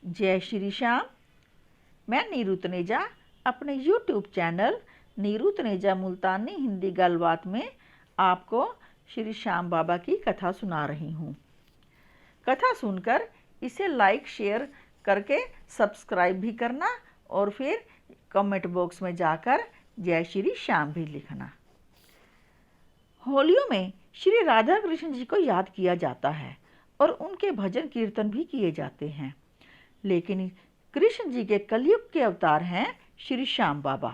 जय श्री श्याम। मैं नीरू तनेजा अपने YouTube चैनल नीरू तनेजा मुल्तानी हिंदी गलबात में आपको श्री श्याम बाबा की कथा सुना रही हूँ। कथा सुनकर इसे लाइक शेयर करके सब्सक्राइब भी करना और फिर कमेंट बॉक्स में जाकर जय श्री श्याम भी लिखना। होलियों में श्री राधा कृष्ण जी को याद किया जाता है और उनके भजन कीर्तन भी किए जाते हैं। लेकिन कृष्ण जी के कलयुग के अवतार हैं श्री श्याम बाबा।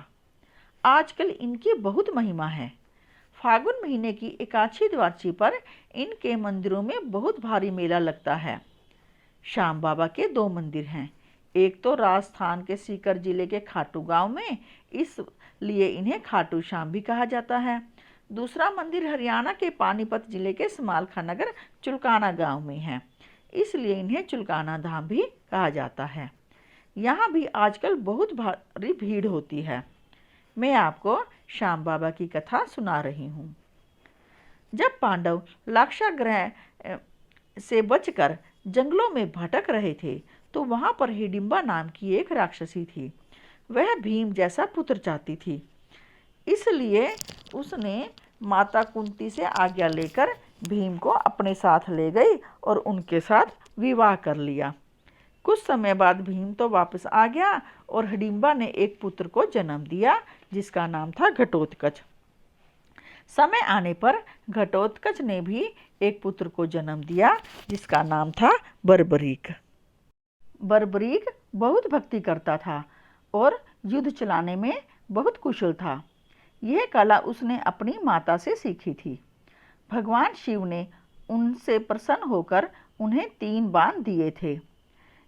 आजकल इनकी बहुत महिमा है। फागुन महीने की एकादशी द्वादशी पर इनके मंदिरों में बहुत भारी मेला लगता है। श्याम बाबा के दो मंदिर हैं। एक तो राजस्थान के सीकर जिले के खाटू गांव में, इसलिए इन्हें खाटू श्याम भी कहा जाता है। दूसरा मंदिर हरियाणा के पानीपत जिले के समालखा नगर चुलकाना गांव में है, इसलिए इन्हें चुलकाना धाम भी कहा जाता है। यहाँ भी आजकल बहुत भारी भीड़ होती है। मैं आपको श्याम बाबा की कथा सुना रही हूँ। जब पांडव लाक्षागृह से बचकर जंगलों में भटक रहे थे तो वहाँ पर हिडिंबा नाम की एक राक्षसी थी। वह भीम जैसा पुत्र चाहती थी, इसलिए उसने माता कुंती से आज्ञा लेकर भीम को अपने साथ ले गई और उनके साथ विवाह कर लिया। कुछ समय बाद भीम तो वापस आ गया और हिडिंबा ने एक पुत्र को जन्म दिया जिसका नाम था घटोत्कच। समय आने पर घटोत्कच ने भी एक पुत्र को जन्म दिया जिसका नाम था बर्बरीक। बर्बरीक बहुत भक्ति करता था और युद्ध चलाने में बहुत कुशल था। यह कला उसने अपनी माता से सीखी थी। भगवान शिव ने उनसे प्रसन्न होकर उन्हें 3 बाण दिए थे,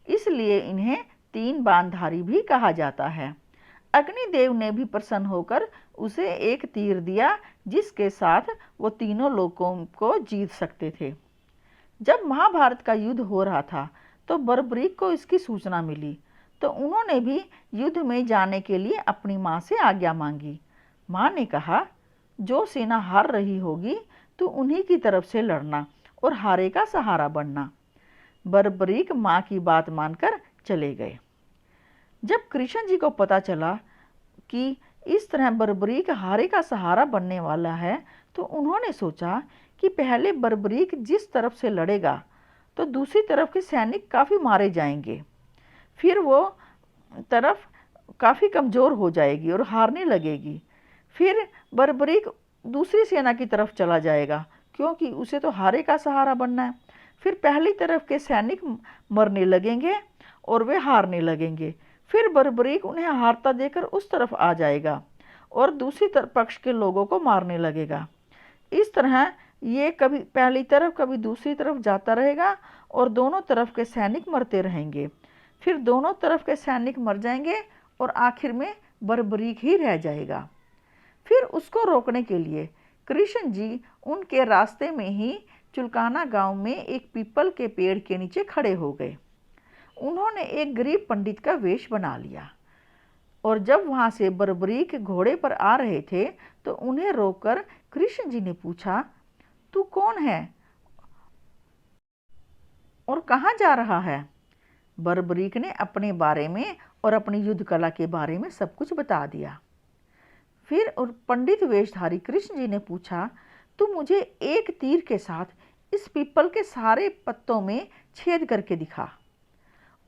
इसलिए इन्हें 3 बाणधारी भी कहा जाता है। अग्निदेव ने भी प्रसन्न होकर उसे एक तीर दिया जिसके साथ वो तीनों लोकों को जीत सकते थे। जब महाभारत का युद्ध हो रहा था तो बर्बरीक को इसकी सूचना मिली, तो उन्होंने भी युद्ध में जाने के लिए अपनी माँ से आज्ञा मांगी। माँ ने कहा, जो सेना हार रही होगी तो उन्हीं की तरफ से लड़ना और हारे का सहारा बनना। बर्बरीक माँ की बात मानकर चले गए। जब कृष्ण जी को पता चला कि इस तरह बर्बरीक हारे का सहारा बनने वाला है तो उन्होंने सोचा कि पहले बर्बरीक जिस तरफ से लड़ेगा तो दूसरी तरफ के सैनिक काफ़ी मारे जाएंगे, फिर वो तरफ काफ़ी कमज़ोर हो जाएगी और हारने लगेगी। फिर बर्बरीक दूसरी सेना की तरफ चला जाएगा क्योंकि उसे तो हारे का सहारा बनना है। फिर पहली तरफ के सैनिक मरने लगेंगे और वे हारने लगेंगे। फिर बर्बरीक उन्हें हारता देकर उस तरफ आ जाएगा और दूसरी पक्ष के लोगों को मारने लगेगा। इस तरह ये कभी पहली तरफ कभी दूसरी तरफ जाता रहेगा और दोनों तरफ के सैनिक मरते रहेंगे। फिर दोनों तरफ के सैनिक मर जाएंगे और आखिर में बर्बरीक ही रह जाएगा। फिर उसको रोकने के लिए कृष्ण जी उनके रास्ते में ही चुलकाना गांव में एक पीपल के पेड़ के नीचे खड़े हो गए। उन्होंने एक गरीब पंडित का वेश बना लिया और जब वहां से बर्बरीक घोड़े पर आ रहे थे तो उन्हें रोककर कृष्ण जी ने पूछा, तू कौन है और कहाँ जा रहा है? बर्बरीक ने अपने बारे में और अपनी युद्ध कला के बारे में सब कुछ बता दिया। फिर और पंडित वेशधारी कृष्ण जी ने पूछा, तू मुझे एक तीर के साथ इस पीपल के सारे पत्तों में छेद करके दिखा,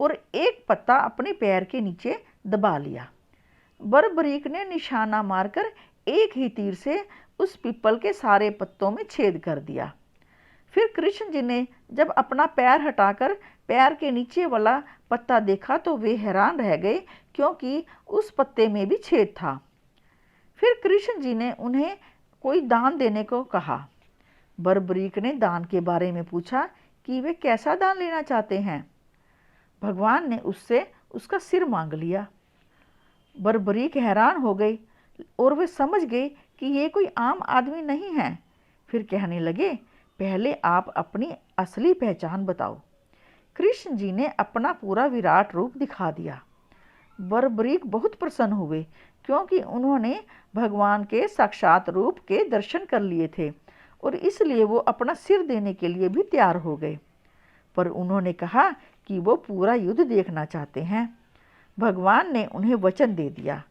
और एक पत्ता अपने पैर के नीचे दबा लिया। बर्बरीक ने निशाना मारकर एक ही तीर से उस पीपल के सारे पत्तों में छेद कर दिया। फिर कृष्ण जी ने जब अपना पैर हटाकर पैर के नीचे वाला पत्ता देखा तो वे हैरान रह गए क्योंकि उस पत्ते में भी छेद था। फिर कृष्ण जी ने उन्हें कोई दान देने को कहा। बर्बरीक ने दान के बारे में पूछा कि वे कैसा दान लेना चाहते हैं। भगवान ने उससे उसका सिर मांग लिया। बर्बरीक हैरान हो गई और वे समझ गए कि ये कोई आम आदमी नहीं है। फिर कहने लगे, पहले आप अपनी असली पहचान बताओ। कृष्ण जी ने अपना पूरा विराट रूप दिखा दिया। बर्बरीक बहुत प्रसन्न हुए क्योंकि उन्होंने भगवान के साक्षात रूप के दर्शन कर लिए थे और इसलिए वो अपना सिर देने के लिए भी तैयार हो गए। पर उन्होंने कहा कि वो पूरा युद्ध देखना चाहते हैं। भगवान ने उन्हें वचन दे दिया।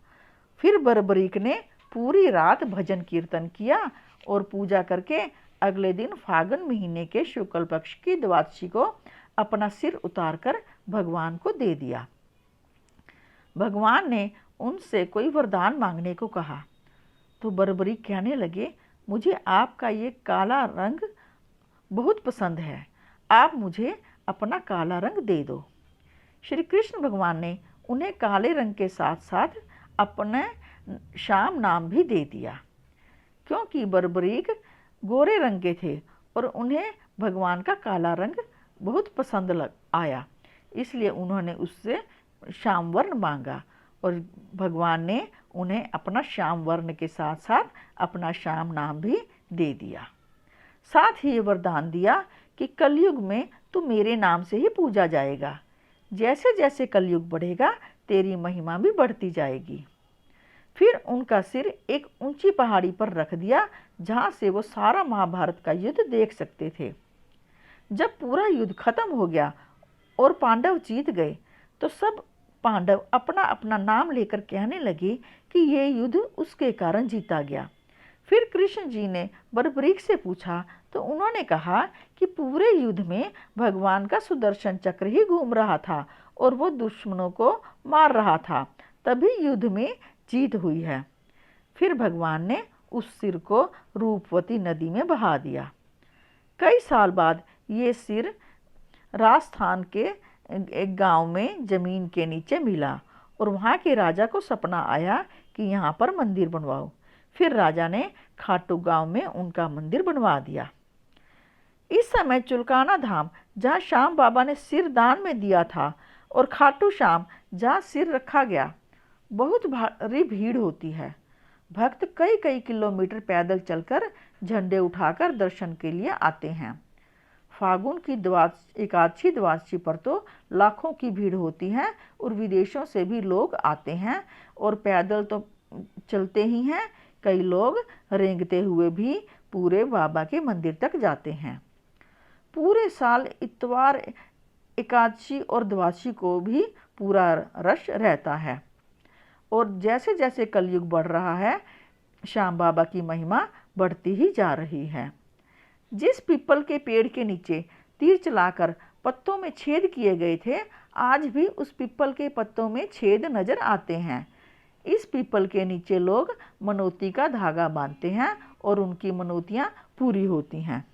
फिर बरबरीक ने पूरी रात भजन कीर्तन किया और पूजा करके अगले दिन फागुन महीने के शुक्ल पक्ष की द्वादशी को अपना सिर उतारकर भगवान को दे दिया। भगवान ने उनसे कोई वरदान मांगने को कहा तो बरबरीक कहने लगे, मुझे आपका ये काला रंग बहुत पसंद है, आप मुझे अपना काला रंग दे दो। श्री कृष्ण भगवान ने उन्हें काले रंग के साथ साथ अपने श्याम नाम भी दे दिया। क्योंकि बरबरीक गोरे रंग के थे और उन्हें भगवान का काला रंग बहुत पसंद आया, इसलिए उन्होंने उससे श्याम वर्ण मांगा और भगवान ने उन्हें अपना श्याम वर्ण के साथ साथ अपना श्याम नाम भी दे दिया। साथ ही ये वरदान दिया कि कलयुग में तू मेरे नाम से ही पूजा जाएगा। जैसे जैसे कलयुग बढ़ेगा तेरी महिमा भी बढ़ती जाएगी। फिर उनका सिर एक ऊंची पहाड़ी पर रख दिया जहाँ से वो सारा महाभारत का युद्ध देख सकते थे। जब पूरा युद्ध खत्म हो गया और पांडव जीत गए तो सब पांडव अपना अपना नाम लेकर कहने लगे कि ये युद्ध उसके कारण जीता गया। फिर कृष्ण जी ने बरबरीक से पूछा तो उन्होंने कहा कि पूरे युद्ध में भगवान का सुदर्शन चक्र ही घूम रहा था और वो दुश्मनों को मार रहा था, तभी युद्ध में जीत हुई है। फिर भगवान ने उस सिर को रूपवती नदी में बहा दिया। कई साल बाद ये सिर राजस्थान के एक गांव में जमीन के नीचे मिला और वहाँ के राजा को सपना आया कि यहाँ पर मंदिर बनवाओ। फिर राजा ने खाटू गांव में उनका मंदिर बनवा दिया। इस समय चुलकाना धाम जहाँ श्याम बाबा ने सिर दान में दिया था और खाटू श्याम जहाँ सिर रखा गया, बहुत भारी भीड़ होती है। भक्त कई कई किलोमीटर पैदल चलकर झंडे उठाकर दर्शन के लिए आते हैं। फागुन की एकादशी द्वादशी पर तो लाखों की भीड़ होती है और विदेशों से भी लोग आते हैं और पैदल तो चलते ही हैं, कई लोग रेंगते हुए भी पूरे बाबा के मंदिर तक जाते हैं। पूरे साल इतवार एकादशी और द्वादशी को भी पूरा रश रहता है और जैसे जैसे कलयुग बढ़ रहा है श्याम बाबा की महिमा बढ़ती ही जा रही है। जिस पीपल के पेड़ के नीचे तीर चलाकर पत्तों में छेद किए गए थे, आज भी उस पीपल के पत्तों में छेद नजर आते हैं। इस पीपल के नीचे लोग मनौती का धागा बांधते हैं और उनकी मनौतियां पूरी होती हैं।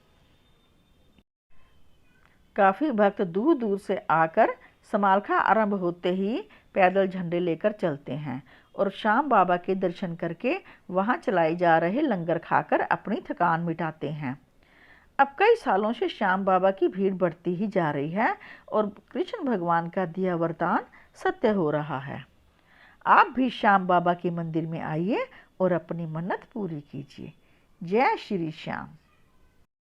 काफ़ी भक्त दूर दूर से आकर समालखा आरंभ होते ही पैदल झंडे लेकर चलते हैं और श्याम बाबा के दर्शन करके वहां चलाए जा रहे लंगर खाकर अपनी थकान मिटाते हैं। अब कई सालों से श्याम बाबा की भीड़ बढ़ती ही जा रही है और कृष्ण भगवान का दिया वरदान सत्य हो रहा है। आप भी श्याम बाबा के मंदिर में आइए और अपनी मन्नत पूरी कीजिए। जय श्री श्याम।